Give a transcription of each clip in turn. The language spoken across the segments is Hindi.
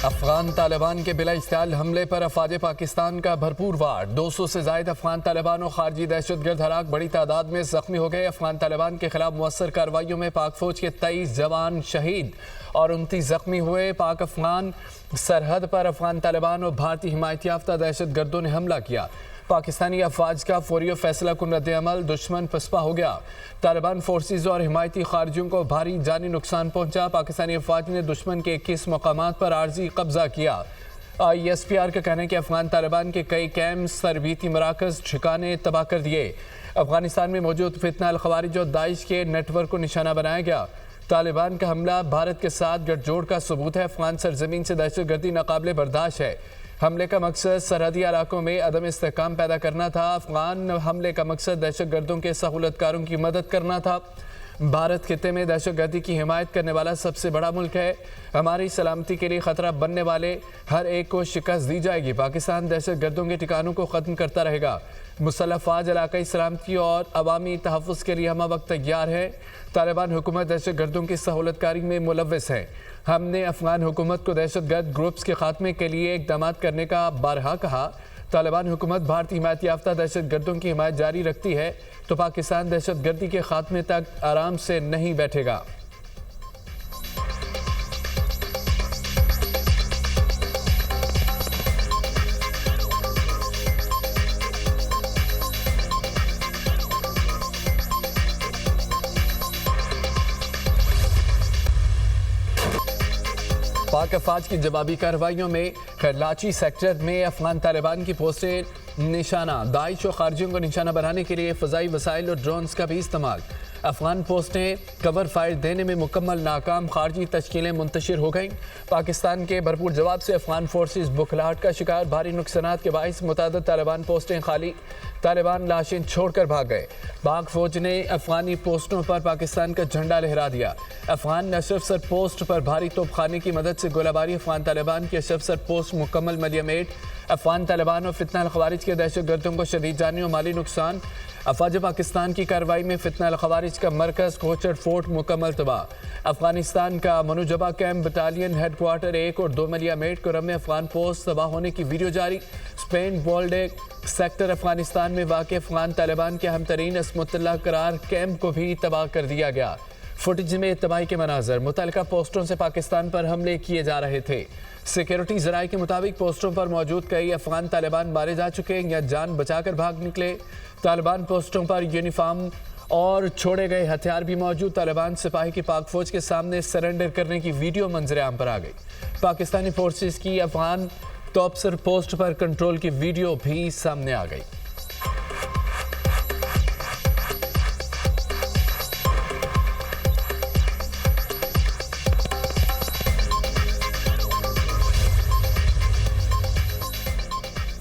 अफगान तालिबान के बिला इश्तियाल हमले पर अफवाज पाकिस्तान का भरपूर वार। 200 से जायद अफगान तालिबान और खारजी दहशतगर्द हलाक, बड़ी तादाद में जख्मी हो गए। अफगान तालिबान के खिलाफ मुअस्सर कार्रवाइयों में पाक फौज के 23 जवान शहीद और 29 जख्मी हुए। पाक अफगान सरहद पर अफगान तालिबान और भारतीय हिमायत याफ्ता दहशतगर्दों ने हमला किया। पाकिस्तानी अफवाज का फौरी फैसला कुन रद्द-ए-अमल, दुश्मन पसपा हो गया। तालिबान फोर्सेज और हिमायती खारजियों को भारी जानी नुकसान पहुंचा। पाकिस्तानी अफवाज ने दुश्मन के 21 मकामात पर आर्जी कब्जा किया। ISPR का कहना है कि अफगान तालिबान के कई कैंप, तरबीती मराकज, ठिकाने तबाह कर दिए। अफगानिस्तान में मौजूद फितना अल खवारिज और दाइश के नेटवर्क को निशाना बनाया गया। तालिबान का हमला भारत के साथ गठजोड़ का सबूत है। अफगान सरजमीन से दहशतगर्दी नाकाबिले बर्दाश्त है। हमले का मकसद सरहदी इलाकों में अदम इस्तेहकाम पैदा करना था। अफगान हमले का मकसद दहशतगर्दों के सहूलतकारों की मदद करना था। भारत खित्ते में दहशतगर्दी की हिमायत करने वाला सबसे बड़ा मुल्क है। हमारी सलामती के लिए खतरा बनने वाले हर एक को शिकस्त दी जाएगी। पाकिस्तान दहशतगर्दों के ठिकानों को ख़त्म करता रहेगा। मुसल्लह फ़ौज इलाकाई सलामती और अवामी तहफ़्फ़ुज़ के लिए हम वक्त तैयार है। तालिबान हुकूमत दहशतगर्दों की सहूलतकारी में मुलव्वस है। हमने अफगान हुकूमत को दहशतगर्द ग्रुप्स के खात्मे के लिए इक़दाम करने का बारहा कहा। तालिबान हुकूमत भारतीय हिमायत याफ्ता दहशतगर्दों की हिमायत जारी रखती है तो पाकिस्तान दहशतगर्दी के खात्मे तक आराम से नहीं बैठेगा। पाक अफवाज की जवाबी कार्रवाइयों में खरलाची सेक्टर में अफगान तालिबान की पोस्टें निशाना। दाइश और खारजियों को निशाना बनाने के लिए फ़ज़ाई वसाइल और ड्रोन्स का भी इस्तेमाल। अफगान पोस्टें कवर फायर देने में मुकम्मल नाकाम, खारजी तश्कीलें मुंतशिर हो गईं। पाकिस्तान के भरपूर जवाब से अफगान फोर्सेज बुखलाहट का शिकार। भारी नुकसानात के बाइस मुतादिद तालिबान पोस्टें खाली। तालिबान लाशें छोड़कर भाग गए। पाक फौज ने अफगानी पोस्टों पर पाकिस्तान का झंडा लहरा दिया। अफगान अशरफसर पोस्ट पर भारी तोपखाने की मदद से गोलाबारी। अफगान तालिबान की अशरफसर पोस्ट मुकम्मल मलियामेट। अफगान तालिबान और फितना अल खवारिज के दहशतगर्दों को शदीद जानी और माली नुकसान। अफवाज पाकिस्तान की कार्रवाई में फितना अल खवारिज का मरकज़ कोचर फोर्ट मुकम्मल तबाह। अफगानिस्तान का मनोजबा कैंप, बटालियन हेडक्वार्टर 1 और 2 मलियामेट को में अफगान पोस्ट तबाह होने की वीडियो जारी। स्पेन बोल्डे सेक्टर अफगानिस्तान में वाक़ अफगान तालिबान के अहम तरीन असमुतल्ला करार कैंप को भी तबाह कर दिया गया। फुटेज में तबाही के मनाजर। मुतल्लिका पोस्टों से पाकिस्तान पर हमले किए जा रहे थे। सिक्योरिटी ज़राए के मुताबिक पोस्टों पर मौजूद कई अफगान तालिबान मारे जा चुके या जान बचाकर भाग निकले। तालिबान पोस्टों पर यूनिफॉर्म और छोड़े गए हथियार भी मौजूद। तालिबान सिपाही की पाक फौज के सामने सरेंडर करने की वीडियो मंजर आम पर आ गई। पाकिस्तानी फोर्सेस की अफगान टॉपसर पोस्ट पर कंट्रोल की वीडियो भी सामने आ गई।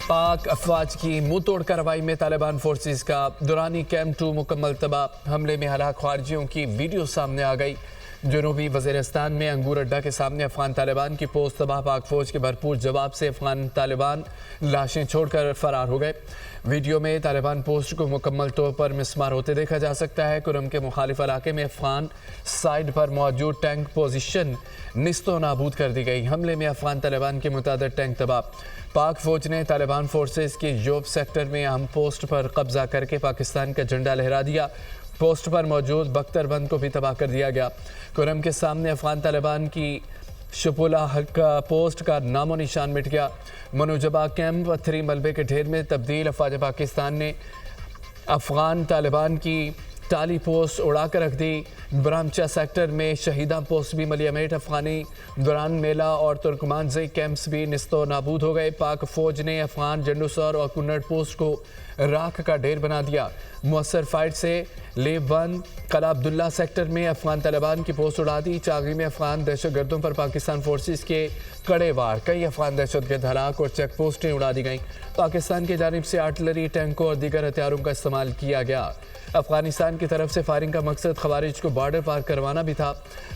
पाक अफवाज की मुंह तोड़ कार्रवाई में तालिबान फोर्सेस का दुरानी कैंप 2 मुकम्मल तबाह। हमले में हलाक खारजियों की वीडियो सामने आ गई। जनूबी वज़ीरिस्तान में अंगूर अड्डा के सामने अफगान तालिबान की पोस्ट तबाह। पाक फौज के भरपूर जवाब से अफगान तालिबान लाशें छोड़कर फरार हो गए। वीडियो में तालिबान पोस्ट को मुकम्मल तौर पर मिसमार होते देखा जा सकता है। कुरम के मुखालिफ इलाके में अफगान साइड पर मौजूद टैंक पोजीशन निस्तो नाबूद कर दी गई। हमले में अफगान तालिबान के मुताबिक टैंक तबाह। पाक फौज ने तालिबान फोर्सेस के योब सेक्टर में अहम पोस्ट पर कब्जा करके पाकिस्तान का झंडा लहरा दिया। पोस्ट पर मौजूद बख्तरबंद को भी तबाह कर दिया गया। कुरम के सामने अफगान तालिबान की शपुला का पोस्ट का नामो निशान मिट गया। मनोजबा कैंप 3 मलबे के ढेर में तब्दील। अफवाज पाकिस्तान ने अफगान तालिबान की टाली पोस्ट उड़ा कर रख दी। ब्रामचा सेक्टर में शहीदा पोस्ट भी मलियामेट। अफगानी दुरान मेला और तुर्कमान जई कैंप्स भी निस्तो नाबूद हो गए। पाक फौज ने अफगान जंडूसर और कुन्नड़ पोस्ट को राख का ढेर बना दिया। मुअस्सर फाइट से लेबन कला अब्दुल्ला सेक्टर में अफगान तालिबान की पोस्ट उड़ा दी। चागी में अफगान दहशतगर्दों पर पाकिस्तान फोर्सेस के कड़े वार। कई अफगान दहशतगर्द हलाक और चेक पोस्टें उड़ा दी गईं। पाकिस्तान की जानिब से आर्टिलरी, टैंकों और दीगर हथियारों का इस्तेमाल किया गया। अफगानिस्तान की तरफ से फायरिंग का मकसद खवारिज को बॉर्डर पार करवाना भी था।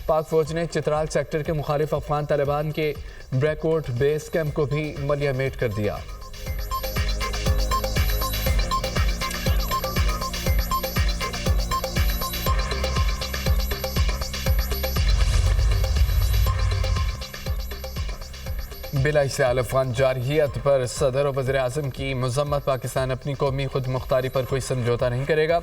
पाक फौज ने चित्राल सेक्टर के मुखालिफ अफगान तालिबान के ब्रैकआउट बेस कैंप को भी मलियामेट कर दिया। बिला इस्तेमाल अफगान जारहियत पर सदर और वज़ीर आज़म की मज़म्मत। पाकिस्तान अपनी कौमी खुद मुख्तारी पर कोई समझौता नहीं करेगा।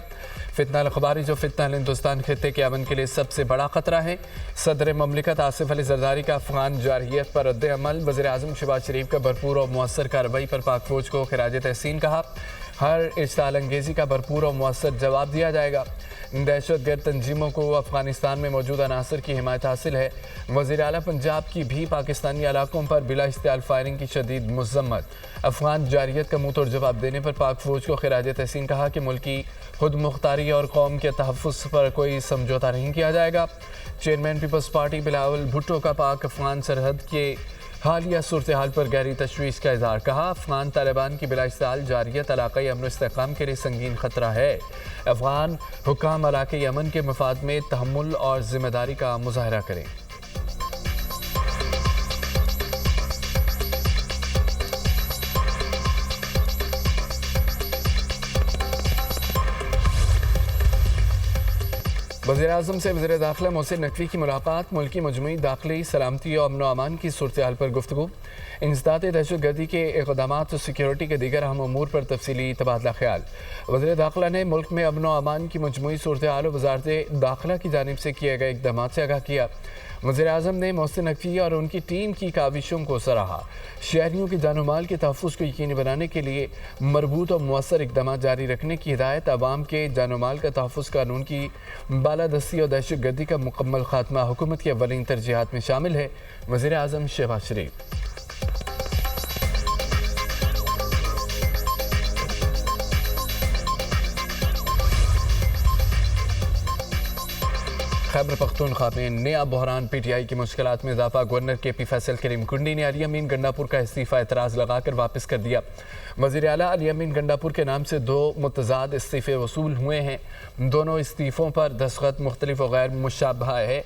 फितना अल-ख़वारिज जो फितना हिंदुस्तान खित्ते के अमन के लिए सबसे बड़ा ख़तरा है। सदर ममलिकत आसिफ अली ज़रदारी का अफगान जारहियत पर रद्द अमल। वज़ीर आज़म शहबाज शरीफ का भरपूर और मुअस्सर कार्रवाई पर पाक फ़ौज को खिराज तहसीन कहा। हर इश्ताल अंगेज़ी का भरपूर और मुअस्सर जवाब दिया जाएगा। दहशतगर्द तंजीमों को अफगानिस्तान में मौजूद अनासर की हिमायत हासिल है। वज़ीर आला पंजाब की भी पाकिस्तानी इलाकों पर बिला इस्तेमाल फायरिंग की शदीद मज़म्मत। अफगान जारियत का मुँह तोड़ जवाब देने पर पाक फ़ौज को खिराज तहसीन कहा कि मुल्क की खुद मुख्तारी और कौम के तहफ़्फ़ुज़ पर कोई समझौता नहीं किया जाएगा। Chairman peoples party Bilawal Bhutto का पाक अफगान सरहद के हालिया सूरत हाल पर गहरी तशवीश का इज़हार। कहा अफगान तालिबान की बिला इस्तेमाल जारियत इलाक़ाई अमन इस्तेहकाम के लिए संगीन ख़तरा है। अफगान हुक्काम इलाक़ाई अमन के मफाद में तहम्मुल और ज़िम्मेदारी का मुज़ाहरा करें। वज़ीर-ए-आज़म से वज़ीर दाखिला मोहसिन नकवी की मुलाकात। मुल्की मजमूई दाखिली सलामती और अमन अमान की सूरत हाल पर गुफ्तगू। इंसदाद दहशतगर्दी के इक़दामात और सिक्योरिटी के दीगर अहम अमूर पर तफसीली तबादला ख्याल। वज़ीर दाखिला ने मुल्क में अमन अमान की मजमूई सूरत हाल और वज़ारत दाखिला की जानिब से किए गए इक़दामात से आगाह किया। वज़ीर-ए-आज़म ने मोहसिन नकवी और उनकी टीम की काविशों को सराहा। शहरियों के जान माल के तहफ़्फ़ुज़ को यकीनी बनाने के लिए मरबूत और मुअस्सर इक़दामात जारी रखने की हिदायत। अवाम के जान माल का तहफ़्फ़ुज़ कानून की बालादस्ती और दहशतगर्दी का मुकम्मल खात्मा हुकूमत की अव्वलीन तरजीहात में शामिल है। वज़ीर-ए-आज़म शहबाज शरीफ। खैबर पख्तूनख्वा में नया बहरान। पीटीआई की मुश्किलात में इजाफा। गवर्नर के पी फैसल करीम कुंडी ने अली अमीन गंडापुर का इस्तीफ़ा एतराज़ लगाकर वापस कर दिया। वज़ीर आला अली अमीन गंडापुर के नाम से 2 मुतज़ाद इस्तीफ़े वसूल हुए हैं। दोनों इस्तीफ़ों पर दस्तखत मुख्तलिफ और गैर मुशाबहा है।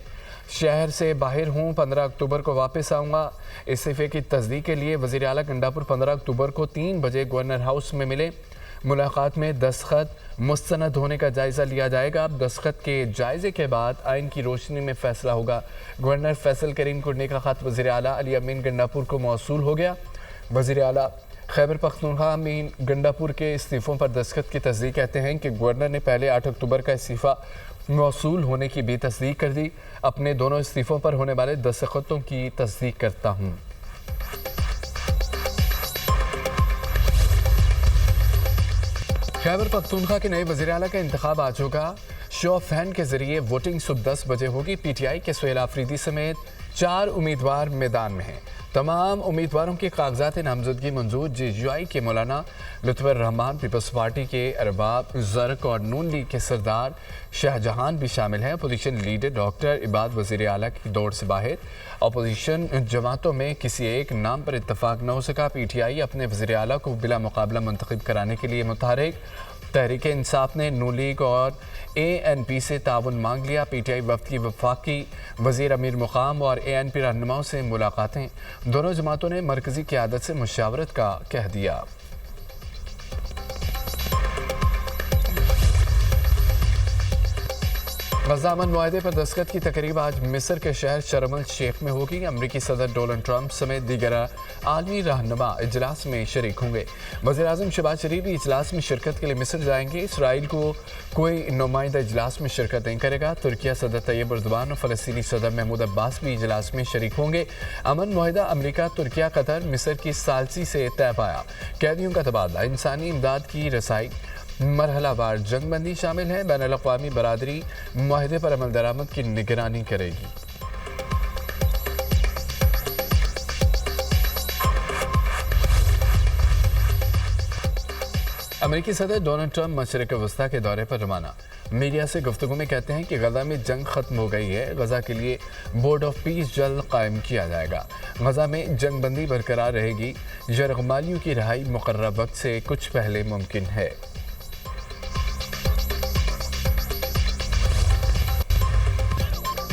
शहर से बाहर हूँ, 15 अक्टूबर को वापस आऊँगा। इस्तीफ़े की तस्दीक के लिए वज़ीर आला गंडापुर 15 अक्टूबर को 3 बजे गवर्नर हाउस में मिले। मुलाकात में दस्तखत मुस्तनद होने का जायज़ा लिया जाएगा। अब दस्तखत के जायज़े के बाद आइन की रोशनी में फ़ैसला होगा। गवर्नर फैसल करीम कुंडी का ख़त वज़ीर आला अली अमीन गंडापुर को मौसूल हो गया। वज़ीर आला खैबर पख्तूनख्वा अमीन गंडापुर के इस्तीफ़ों पर दस्तखत की तस्दीक कहते हैं कि गवर्नर ने पहले 8 अक्टूबर का इस्तीफ़ा मौसूल होने की भी तस्दीक कर दी। अपने दोनों इस्तीफ़ों पर होने वाले दस्तखतों की तस्दीक करता हूँ। खैबर पख्तूनख्वा के नए वज़ीर आला का इंतखाब आज होगा। शो ऑफ हैंड के जरिए वोटिंग सुबह 10 बजे होगी। पीटीआई के सुहेल आफरीदी समेत 4 उम्मीदवार मैदान में हैं। तमाम उम्मीदवारों के कागजात नामजदगी मंजूर। जेयूआई के मौलाना लुत्फ़ुर रहमान, पीपल्स पार्टी के अरबाब ज़र्क और नून लीग के सरदार शाहजहान भी शामिल हैं। अपोजिशन लीडर डॉक्टर इबाद वज़ीर आला की दौड़ से बाहर। अपोजिशन जमातों में किसी एक नाम पर इत्तफाक न हो सका। पीटीआई अपने वज़ीर आला को बिला मुकाबला मुंतखब कराने के लिए मुतहरिक। तहरीक इंसाफ ने नून लीग और ANP से ताउन मांग लिया। पीटीआई वफ़द की वफाकी वज़ीर अमीर मुकाम और ANP रहनुमाओं से मुलाकातें। दोनों जमातों ने मरकज़ी क़यादत से मुशावरत का कह दिया। गज़ा अमन मुआहदे पर दस्तखत की तकरीब आज मिस्र के शहर शर्म अल शेख में होगी। अमरीकी सदर डोनाल्ड ट्रंप समेत दीगर आलमी रहनुमा इजलास में शरीक होंगे। वज़ीर-ए-आज़म शहबाज शरीफ भी इजलास में शिरकत के लिए मिस्र जाएंगे। इसराइल को कोई नुमाइंदा इजलास में शिरकत नहीं करेगा। तुर्किया सदर तैयब एर्दोगान और फ़लस्तीनी सदर महमूद अब्बास भी इजलास में शरीक होंगे। अमन मुआहदा अमरीका, तुर्किया, कतर, मिस्र की सालसी से तय पाया। कैदियों का तबादला, इंसानी इमदाद की रसाई, मरहलावार जंगबंदी शामिल है। बैनुल अक़वामी बरादरी मुआहदे पर अमल दरामद की निगरानी करेगी। अमेरिकी सदर डोनाल्ड ट्रंप मशरिक़ वस्ता के दौरे पर रवाना। मीडिया से गुफ्तगू में कहते हैं कि गज़ा में जंग ख़त्म हो गई है। गज़ा के लिए बोर्ड ऑफ पीस जल्द कायम किया जाएगा। गज़ा में जंगबंदी बरकरार रहेगी। यरग़मालियों की रिहाई मुक़र्रर वक्त से कुछ पहले मुमकिन है।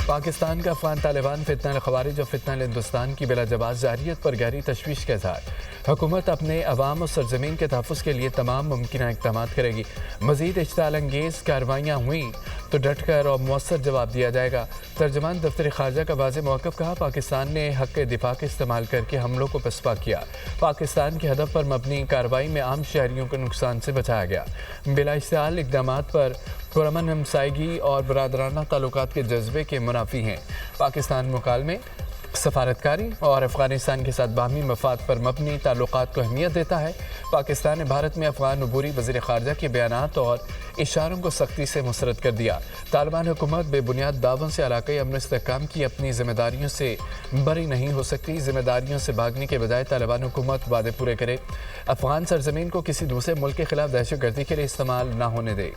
पाकिस्तान का अफगान तालिबान फितना अल-ख़वारिज और फितना हिंदुस्तान की बिलाजवाज़ जारियत पर गहरी तशवीश के इज़हार। हुकूमत अपने अवाम और सरजमीन के तहफ़्फ़ुज़ के लिए तमाम मुमकिन इक़दामात करेगी। मज़ीद इश्ताल अंगेज़ कार्रवाइयाँ हुई तो डट कर और मौसर जवाब दिया जाएगा। तर्जमान दफ्तर खारजा का वाज़ेह मौक़िफ़ कहा, पाकिस्तान ने हक़ दिफा का इस्तेमाल करके हमलों को पसपा किया। पाकिस्तान के हदफ पर मबनी कार्रवाई में आम शहरियों को नुकसान से बचाया गया। बिला इश्तिहाल इक़दामात पर पुरअमन हमसायगी और बरादराना ताल्लुकात के जज्बे के मुनाफी हैं। पाकिस्तान मुकालमे, सफारतकारी और अफ़गानिस्तान के साथ बाहमी मफाद पर मबनी ताल्लुकात को अहमियत देता है। पाकिस्तान ने भारत में अफ़गान अबूरी वज़ीर ख़ारजा के बयानात और इशारों को सख्ती से मुस्तरद कर दिया। तालिबान हुकूमत बेबुनियाद दावों से इलाक़ाई अमन इस्तेहकाम की अपनी ज़िम्मेदारियों से बरी नहीं हो सकती। ज़िम्मेदारियों से भागने के बजाय तालिबान हुकूमत वादे पूरे करे, अफ़गान सरज़मीन को किसी दूसरे मुल्क के ख़िलाफ़ दहशतगर्दी के लिए इस्तेमाल न होने दे।